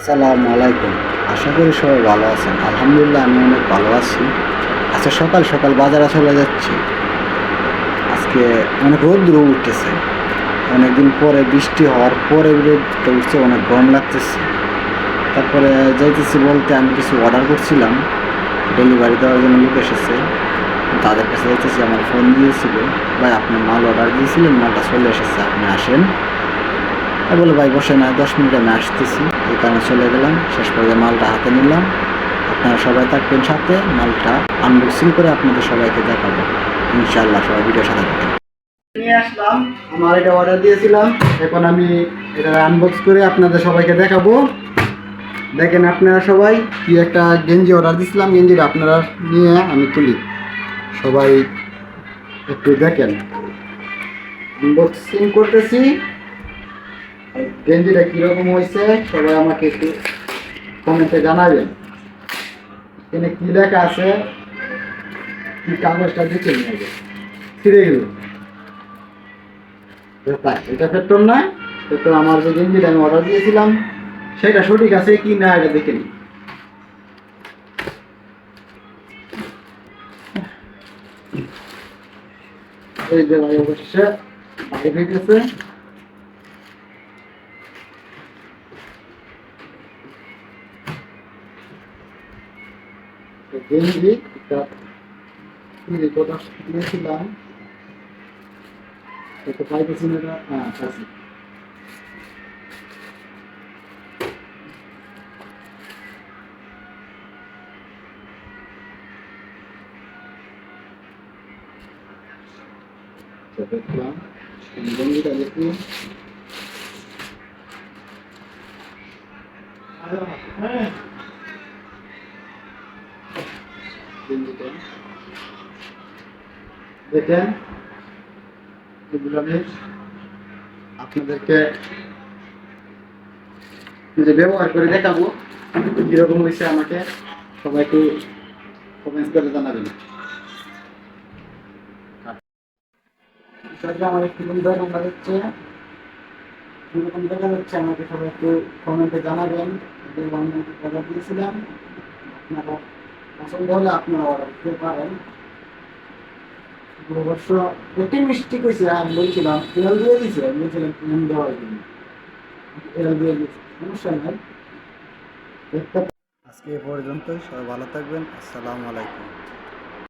আসসালামু আলাইকুম। আশা করি সবাই ভালো আছেন। আলহামদুলিল্লাহ আমি অনেক ভালো আছি। আচ্ছা, সকাল সকাল বাজারে চলে যাচ্ছি। আজকে অনেক রৌদ্র উঠতেছে। অনেকদিন পরে বৃষ্টি হওয়ার পরে রোদটা উঠছে, অনেক গরম লাগতেছে। তারপরে যাইতেছি বলতে আমি কিছু অর্ডার করছিলাম, ডেলিভারি দেওয়ার জন্য লোক এসেছে। তাদের কাছে যাইতেছি, আমার ফোন দিয়েছিল, ভাই আপনি মাল অর্ডার দিয়েছিলেন, মালটা চলে এসেছে, আপনি আসেন। আমি বলে ভাই বসে না, 10 মিনিট আমি আসতেছি। এই কারণে চলে গেলাম। শেষ পর্যায়ে মালটা হাতে নিলাম। আপনারা সবাই থাকবেন সাথে, মালটা আনবক্সিং করে আপনাদের সবাইকে দেখাবো ইনশাআল্লাহ। সবাই ভিডিওর সাথে থাকেন। নিয়ে আসলাম, আমার এটা অর্ডার দিয়েছিলাম, এখন আমি এটা আনবক্স করে আপনাদের সবাইকে দেখাবো। দেখেন আপনারা সবাই, কি একটা গেঞ্জি অর্ডার দিয়েছিলাম, গেঞ্জিটা আপনারা নিয়ে আমি তুলি, সবাই একটু দেখেন। আনবক্সিং করতেছি। গেঞ্জিটা কীরকম হয়েছে সবাই আমাকে একটু কমেন্টে জানাবেন। এখানে কী লেখা আছে, কি কাগজটা দেখে নিয়ে যাবে, ছিঁড়ে গেল। এটা পেট্রোল না, পেট্রোল। আমার যে গেঞ্জিটা আমি অর্ডার দিয়েছিলাম সেটা সঠিক আছে কি না এটা দেখে নিই। এই যে ভাই অবশেষে বাইরে হইতেছে। গেঞ্জি কোটা দিয়েছিলাম, এটা পাইতেছি না। হ্যাঁ পাইছি। দেখলাম গেঞ্জিটা দেখি। গেঞ্জিটা দেখেন, এগুলো আমি আপনাদেরকে নিজে ব্যবহার করে দেখাবো কিরকম হয়েছে। আমাকে সবাই একটু কমেন্টস করে জানাবেন। আমার কিরকম দেখা যাচ্ছে, কিরকম দেখা যাচ্ছে আমাকে সবাই একটু কমেন্টে জানাবেন। অর্ডার দিয়েছিলাম, আপনারা পছন্দ হলে আপনারা অর্ডার দিতে পারেন। অবশ্য একটি মিষ্টি কইছে, আমি বলছিলাম তেল দিয়ে দিছে, আমি বলছিলাম তেল দেওয়ার জন্য, তেল দিয়ে দিচ্ছে, সমস্যা নাই। আজকে এ পর্যন্তই, সবাই ভালো থাকবেন। আসসালামু আলাইকুম।